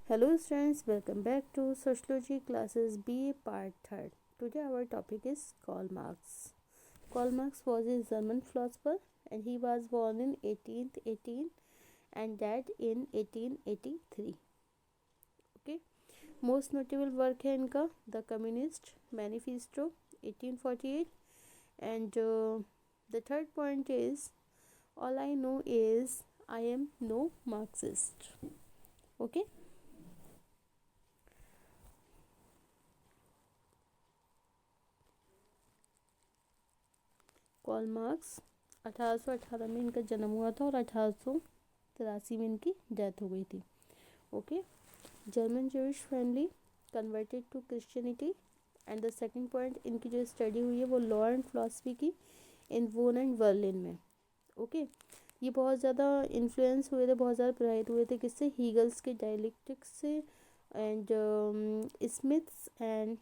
Hello students, welcome back to Sociology classes BA part 3rd. Today our topic is Karl Marx. Karl Marx was a German philosopher and he was born in 1818 and died in 1883. Okay. Most notable work है इनका The Communist Manifesto 1848 and the third point is All I know is I am no Marxist. Okay. Karl Marx 1818 में इनका जन्म हुआ था और 1883 में इनकी डेथ हो गई थी. Okay. German Jewish family, converted to Christianity. And the second point, इनकी जो स्टडी हुई है वो लॉ एंड फिलॉसफी की इन वोन एंड बर्लिन में. ओके. ये बहुत ज़्यादा इन्फ्लुएंस हुए थे, बहुत ज़्यादा प्रभावित हुए थे किससे? हीगल्स के डायलेक्टिक्स से and Smith's and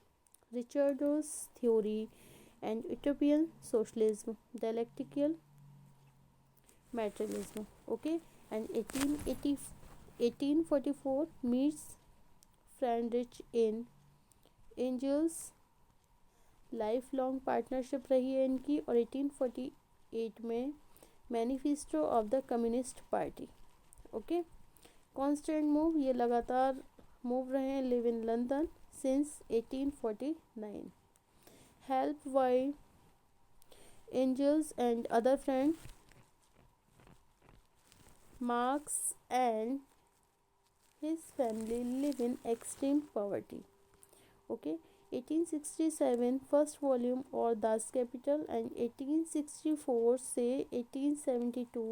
Ricardo's theory and utopian socialism, dialectical materialism. Okay. And 1844 meets Friedrich in Engels. Life long partnership रही है इनकी. और 1848 में manifesto of the communist party. Okay. Constant move, ये लगातार मूव रहे हैं. Live in London since 1849. Help by angels and other friends. Marx and his family live in extreme poverty. Okay. 1867 first volume or Das Kapital and 1864 से 1872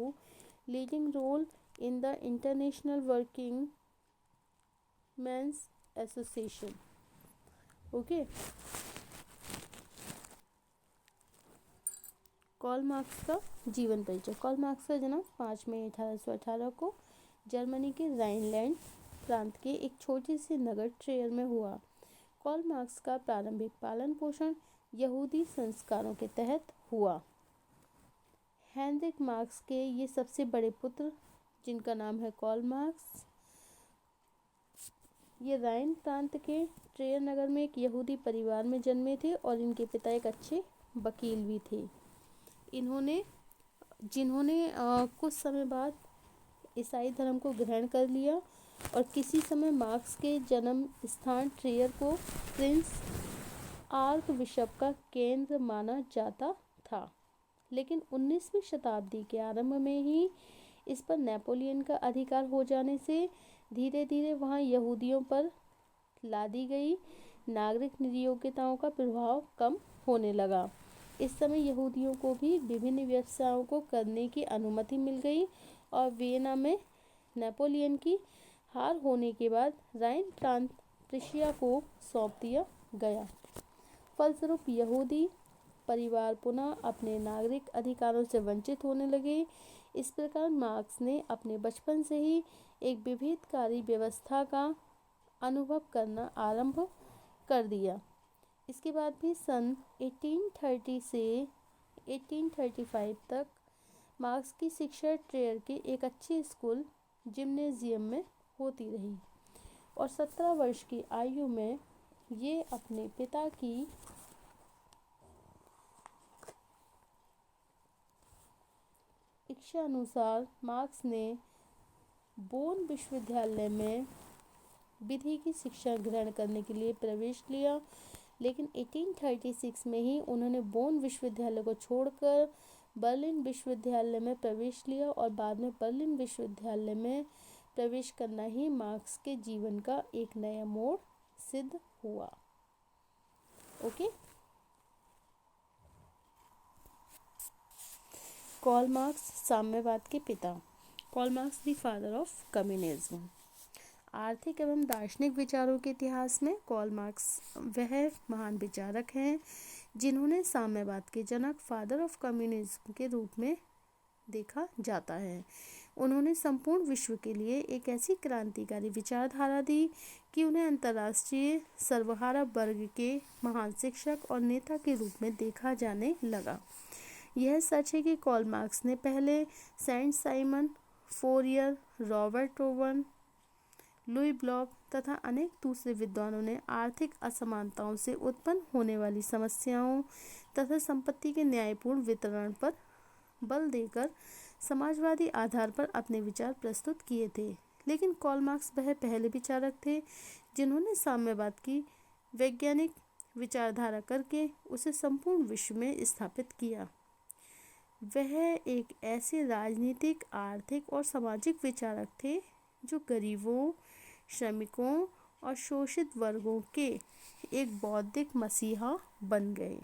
leading role in the International Working Men's Association. Okay. Karl Marx का जीवन परिचय. Karl Marx का जन्म 5 मई 1818 को Germany के Rhineland प्रांत के एक छोटे से नगर ट्रेयर में हुआ. कार्ल मार्क्स का प्रारंभिक पालन पोषण यहूदी संस्कारों के तहत हुआ. हेनरिक मार्क्स के ये सबसे बड़े पुत्र, जिनका नाम है कार्ल मार्क्स, ये राइन प्रांत के ट्रेयर नगर में एक यहूदी परिवार में जन्मे थे और इनके पिता एक अच्छे वकील भी थे. जिन्होंने कुछ समय बाद ईसाई धर्म को ग्रहण कर लिया और किसी समय मार्क्स के जन्म स्थान ट्रेयर को प्रिंस आर्क बिशप का केंद्र माना जाता था. लेकिन 19वीं शताब्दी के आरंभ में ही इस पर नेपोलियन का अधिकार हो जाने से धीरे धीरे वहाँ यहूदियों पर लादी गई नागरिक नियोक्ताओं का प्रभाव कम होने लगा. इस समय यहूदियों को भी विभिन्न व्यवसायों को करने की अनुमति मिल गई और वियना में नेपोलियन की हार होने के बाद राइन प्रांत प्रुशिया को सौंप दिया गया. फलस्वरूप यहूदी परिवार पुनः अपने नागरिक अधिकारों से वंचित होने लगे. इस प्रकार मार्क्स ने अपने बचपन से ही एक विभेदकारी व्यवस्था का अनुभव करना आरंभ कर दिया. इसके बाद भी सन 1830 से 1835 तक मार्क्स की शिक्षा ट्रेयर के एक अच्छे स्कूल जिम्नेजियम में होती रही और 17 वर्ष की आयु में ये अपने पिता की इच्छा अनुसार मार्क्स ने बोन विश्वविद्यालय में विधि की शिक्षा ग्रहण करने के लिए प्रवेश लिया. लेकिन 1836 में ही उन्होंने बोन विश्वविद्यालय को छोड़कर बर्लिन विश्वविद्यालय में प्रवेश लिया और बाद में बर्लिन विश्वविद्यालय में प्रवेश करना ही मार्क्स के जीवन का एक नया मोड़ सिद्ध हुआ. ओके. कार्ल मार्क्स साम्यवाद के पिता. Karl Marx the father of communism. आर्थिक एवं दार्शनिक विचारों के इतिहास में कार्ल मार्क्स वह महान विचारक हैं जिन्होंने साम्यवाद के जनक, फादर ऑफ कम्युनिज्म के रूप में देखा जाता है. उन्होंने संपूर्ण विश्व के लिए एक ऐसी क्रांतिकारी विचारधारा दी कि उन्हें अंतर्राष्ट्रीय सर्वहारा वर्ग के महान शिक्षक और नेता के रूप में देखा जाने लगा. यह सच है कि कार्ल मार्क्स ने पहले Saint Simon, Fourier, Robert Owen, Louis Blanc तथा अनेक दूसरे विद्वानों ने आर्थिक असमानताओं से उत्पन्न होने वाली समस्याओं तथा संपत्ति के न्यायपूर्ण वितरण पर बल देकर समाजवादी आधार पर अपने विचार प्रस्तुत किए थे। लेकिन कार्ल मार्क्स वह पहले विचारक थे जिन्होंने साम्यवाद की वैज्ञानिक विचारधारा करके उसे संपूर्ण विश्व में स्थापित किया। वह एक ऐसे राजनीतिक, आर्थिक और सामाजिक विचारक थे जो गरीबों, श्रमिकों और शोषित वर्गों के एक बौद्धिक मसीहा बन गए।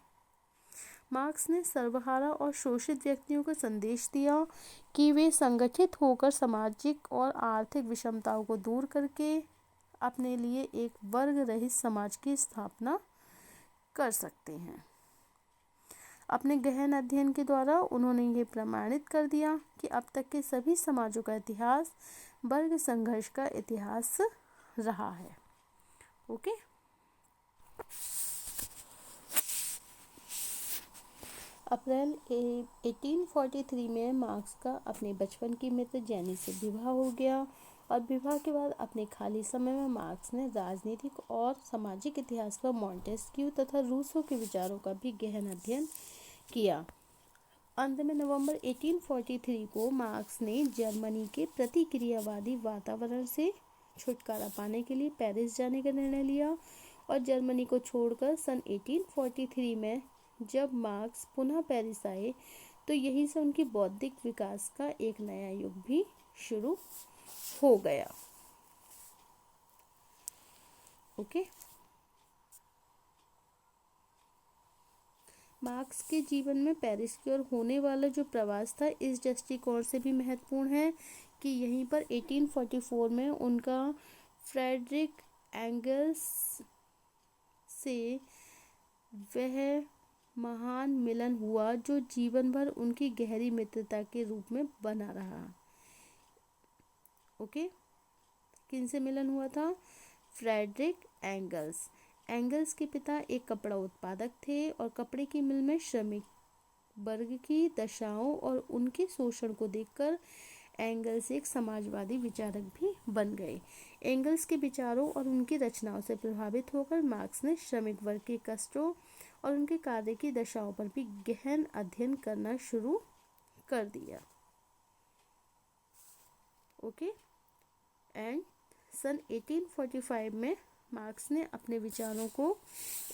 मार्क्स ने सर्वहारा और शोषित व्यक्तियों को संदेश दिया कि वे संगठित होकर सामाजिक और आर्थिक विषमताओं को दूर करके अपने लिए एक वर्ग रहित समाज की स्थापना कर सकते हैं। अपने गहन अध्ययन के द्वारा उन्होंने ये प्रमाणित कर दिया कि अब तक के सभी समाजों का इतिहास वर्ग संघर्ष का इतिहास रहा है। ओके, अप्रैल 1843 में मार्क्स का अपने बचपन की मित्र जेनी से विवाह हो गया और विवाह के बाद अपने खाली समय में मार्क्स ने राजनीतिक और सामाजिक इतिहास पर मॉन्टेस्क्यू तथा रूसो के विचारों का भी गहन अध्ययन किया। अंत में नवंबर 1843 को मार्क्स ने जर्मनी के प्रतिक्रियावादी वातावरण से छुटकारा पाने के लिए पेरिस जाने का निर्णय लिया और जर्मनी को छोड़कर सन 1843 में जब मार्क्स पुनः पेरिस आए तो यहीं से उनकी बौद्धिक विकास का एक नया युग भी शुरू हो गया। ओके, मार्क्स के जीवन में पेरिस की ओर होने वाला जो प्रवास था इस दृष्टिकोण से भी महत्वपूर्ण है कि यहीं पर 1844 में उनका फ्रेडरिक एंगल्स से वह महान मिलन हुआ जो जीवन भर उनकी गहरी मित्रता के रूप में बना रहा। ओके, किनसे मिलन हुआ था? Frederick angles. एंगल्स के पिता एक कपड़ा उत्पादक थे और कपड़े की मिल में श्रमिक वर्ग की दशाओं और उनके शोषण को देखकर एंगल्स एक समाजवादी विचारक भी बन गए। एंगल्स के विचारों और उनकी रचनाओं से प्रभावित होकर मार्क्स ने श्रमिक वर्ग के कष्टों और उनके कार्य की दशाओं पर भी गहन अध्ययन करना शुरू कर दिया। ओके, एंड सन 1845 में मार्क्स ने अपने विचारों को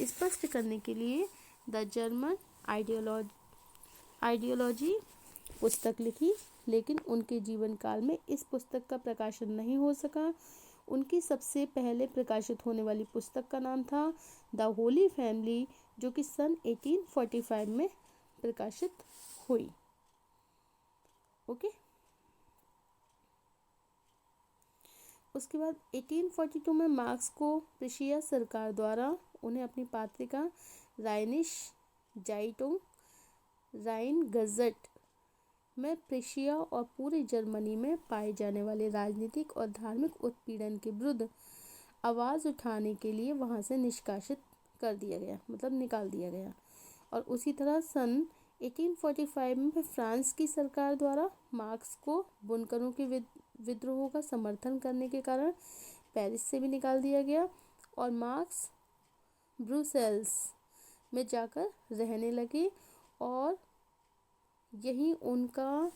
स्पष्ट करने के लिए द जर्मन आइडियोलॉजी पुस्तक लिखी, लेकिन उनके जीवन काल में इस पुस्तक का प्रकाशन नहीं हो सका। उनकी सबसे पहले प्रकाशित होने वाली पुस्तक का नाम था द होली फैमिली, जो कि सन 1845 में प्रकाशित हुई। ओके, उसके बाद 1842 में मार्क्स को प्रूशिया सरकार द्वारा उन्हें अपनी पत्रिका राइनिश जाइटुंग राइन गज़ट में प्रूशिया और पूरे जर्मनी में पाए जाने वाले राजनीतिक और धार्मिक उत्पीड़न के विरुद्ध आवाज़ उठाने के लिए वहां से निष्कासित कर दिया गया, मतलब निकाल दिया गया। और उसी तरह सन 1845 में फ्रांस की सरकार द्वारा मार्क्स को बुनकरों के विद्रोह का समर्थन करने के कारण पेरिस से भी निकाल दिया गया और मार्क्स ब्रुसेल्स में जाकर रहने लगे और यही उनका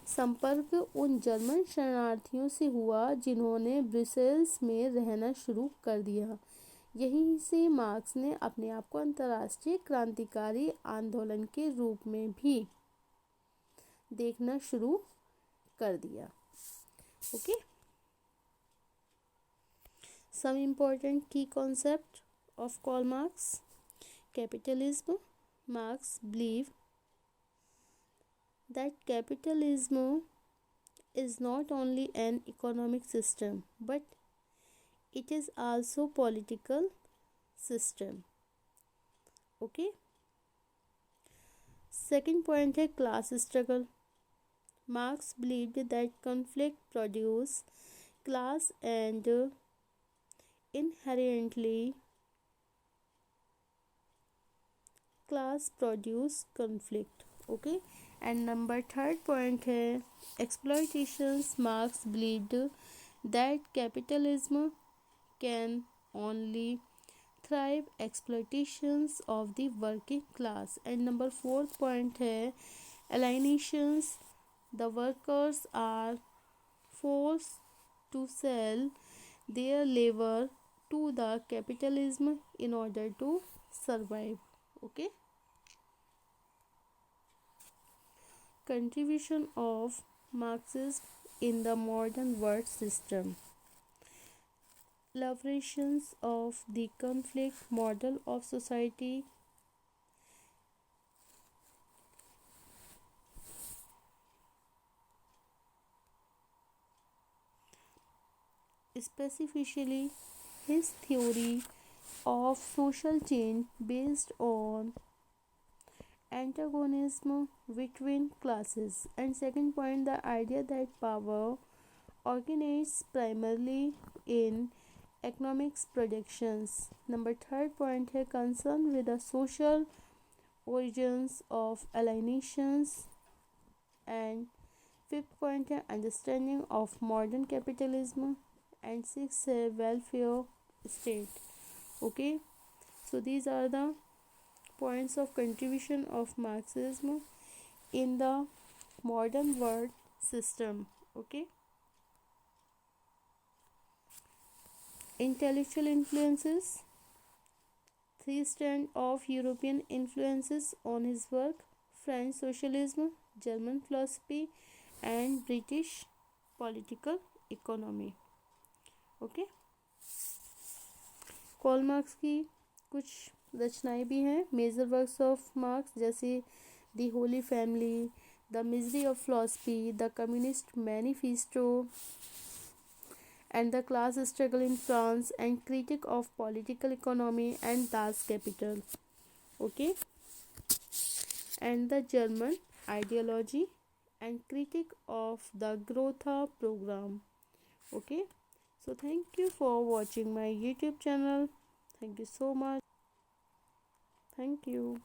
संपर्क उन जर्मन शरणार्थियों से हुआ जिन्होंने ब्रुसेल्स में रहना शुरू कर दिया। यहीं से मार्क्स ने अपने आप को अंतर्राष्ट्रीय क्रांतिकारी आंदोलन के रूप में भी देखना शुरू कर दिया। Okay, some important key concept of Karl Marx. Capitalism. Marx believe that capitalism is not only an economic system but it is also political system. Okay, second point है class struggle. Marx believed that conflict produce class and inherently class produce conflict. Okay, and number third point है exploitations. Marx believed that capitalism can only thrive exploitations of the working class. And number fourth point है alienations. The workers are forced to sell their labor to the capitalism in order to survive. Okay. Contribution of Marxism in the modern world system. Elaborations of the conflict model of society. Specifically, his theory of social change based on antagonism between classes. And second point, the idea that power originates primarily in economics predictions. Number third point है concern with the social origins of alienations. And fifth point है understanding of modern capitalism. And sixth है welfare state. Okay, so these are the points of contribution of Marxism in the modern world system. Okay. Intellectual influences. Three strands of European influences on his work: French socialism, German philosophy, and British political economy. Okay. Call marks की कुछ रचनाएं भी हैं. Major works of marks जैसे the Holi family, the misery of philosophy, the communist manifesto, and the class struggle in France, and critic of political economy and Das Kapital. Okay. And the German ideology and critic of the Grotha program. Okay. So thank you for watching my YouTube channel. Thank you so much. Thank you.